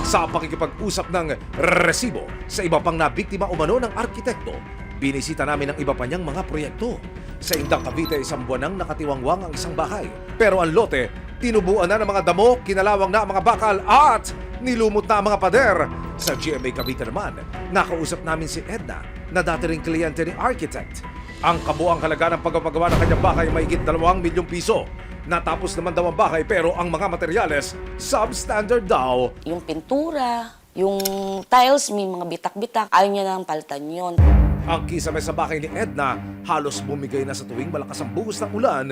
Sa pakikipag-usap ng resibo sa iba pang nabiktima umano ng arkitekto, binisita namin ang iba pa niyang mga proyekto. Sa Indang Cavite, isang buwan nang nakatiwangwang ang isang bahay. Pero ang lote, tinubuan na ng mga damo, kinalawang na ang mga bakal at nilumot na ang mga pader. Sa GMA Cavite naman, nakausap namin si Edna na dati ring kliyente ni architect. Ang kabuang halaga ng pagpapagawa ng kanyang bahay may higit 2 milyong piso. Natapos naman daw ang bahay pero ang mga materyales substandard daw. Yung pintura, yung tiles, may mga bitak-bitak. Ayaw niya nang palitan yun. Ang kisame sa bahay ni Edna halos bumigay na sa tuwing malakas ang buhos ng ulan.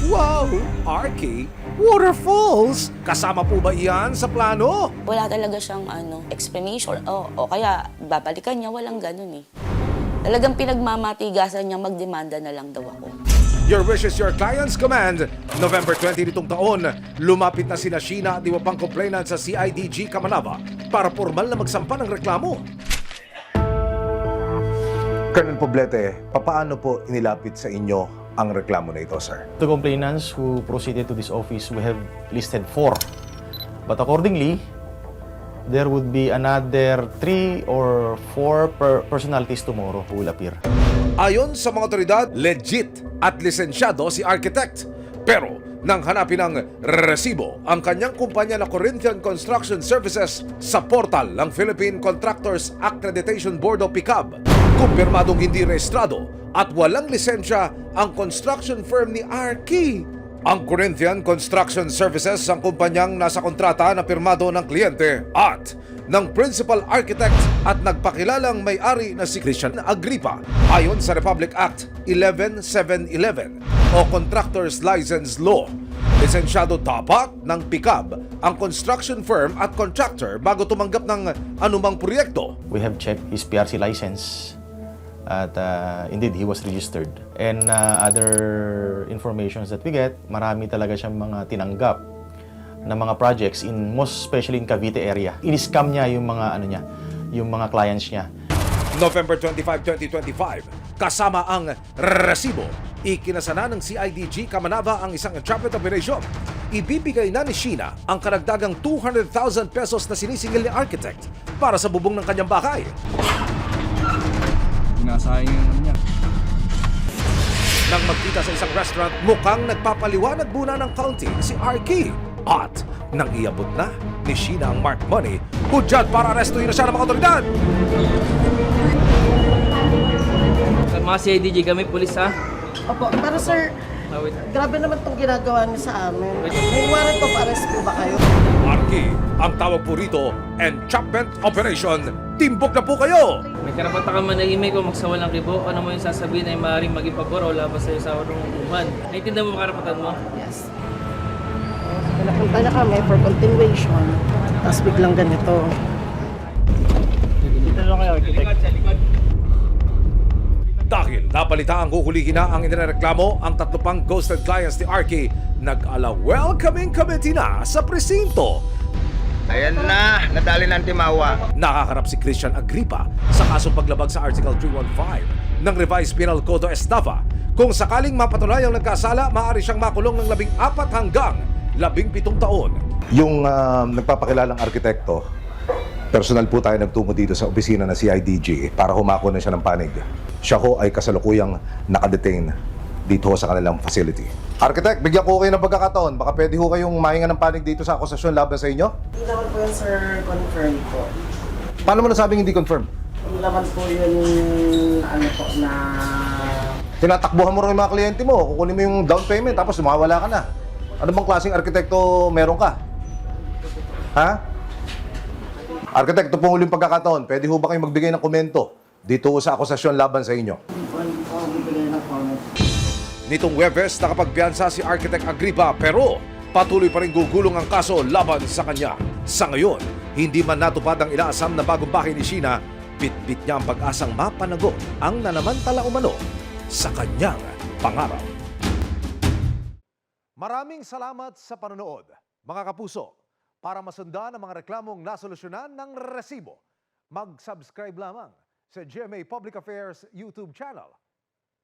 Wow! RK, waterfalls! Kasama po ba iyan sa plano? Wala talaga siyang explanation. O kaya babalikan niya, walang ganun eh. Talagang pinagmamatigasan niya, magdemanda na lang daw ako. Your wishes, your client's command. November 20 nitong taon, lumapit na sina Sheena at iba pang complainant sa CIDG Kamanava para formal na magsampa ng reklamo. Colonel Poblete, papaano po inilapit sa inyo ang reklamo na ito, sir? The complainants who proceeded to this office, we have listed 4. But accordingly, there would be another 3 or 4 personalities tomorrow who will appear. Ayon sa mga otoridad, legit at lisensyado si architect. Pero nang hanapin ng resibo ang kanyang kumpanya na Corinthian Construction Services sa portal ng Philippine Contractors Accreditation Board o PICAB, kumpirmadong hindi rehistrado at walang lisensya ang construction firm ni RK. Ang Corinthian Construction Services ang kumpanyang nasa kontrata na pirmado ng kliyente at ng principal architect at nagpakilalang may-ari na si Christian Agripa ayon sa Republic Act 11711 o Contractors License Law. Lisensyado dapat ng PICAB ang construction firm at contractor bago tumanggap ng anumang proyekto. We have checked his PRC license at indeed he was registered. And other informations that we get, marami talaga siyang mga tinanggap na mga projects most especially in Cavite area. In-scam niya yung mga yung mga clients niya. November 25, 2025, kasama ang resibo, ikinasana ng CIDG Kamanava ang isang entrapment operation. Ibibigay na ni Sheena ang karagdagang 200,000 pesos na sinisingil ni architect para sa bubong ng kanyang bahay. Sinasayang yung niya. Nang magkita sa isang restaurant, mukhang nagpapaliwanag muna ng county si RK. At nang iabot na ni Sheena ang marked money, hudyat para arestuhin na siya ng mga otoridad. Mga CIDG kami, pulis ha? Opo, pero sir, grabe naman itong ginagawa niyo sa amin. May warrant of arrest po ba kayo? RK, ang tawag po rito, entrapment operation. Timbok na po kayo! May karapatan ka manahimik o magsawal ng kibo. Ano mo yung sasabihin ay maaaring maging pabor o labas sa'yo sa urong uman. Naintindihan mo ba karapatan mo? Yes. Pinapunta na kami for continuation, tapos biglang ganito. Dito lang kayo, architect. Dahil napalita ang huhulihin na ang inireklamo, ang 3 pang ghosted clients ni RK nag-ala welcoming committee na sa presinto. Ayan na, nadali ng Timawa. Nakakarap si Christian Agripa sa kasong paglabag sa Article 315 ng Revised Penal Code o Estafa. Kung sakaling mapatunayang nagkasala, maaari siyang makulong ng 14 hanggang 17 taon. Yung nagpapakilalang arkitekto, personal po tayo nagtungo dito sa opisina ng CIDG para humako na siya ng panig. Siya ho ay kasalukuyang nakadetain dito sa kanilang facility. Architect, bigyan ko kayo ng pagkakataon. Baka pwede ho kayong mahinga ng panig dito sa akusasyon laban sa inyo? Hindi naman po yan, sir, confirm po. Paano mo nasabing hindi confirm? Hindi naman po yun, na... Tinatakbuhan mo rin yung mga kliyente mo. Kukunin mo yung down payment tapos mawawala ka na. Ano bang klaseng arkitekto meron ka? Ha? Arkitekto, pong huling pagkakataon, pwede ho ba kayong magbigay ng komento dito sa akusasyon laban sa inyo? Nitong Webes, nakapagpiyansa si Architect Agripa pero patuloy pa rin gugulong ang kaso laban sa kanya. Sa ngayon, hindi man natupad ang inaasam na bagong bahay ni Sheena, bitbit niya ang pag-asang mapanagot ang nanamantala umano sa kanyang pangarap. Maraming salamat sa panonood, mga kapuso. Para masundan ang mga reklamong nasolusyonan ng resibo, mag-subscribe lamang sa GMA Public Affairs YouTube channel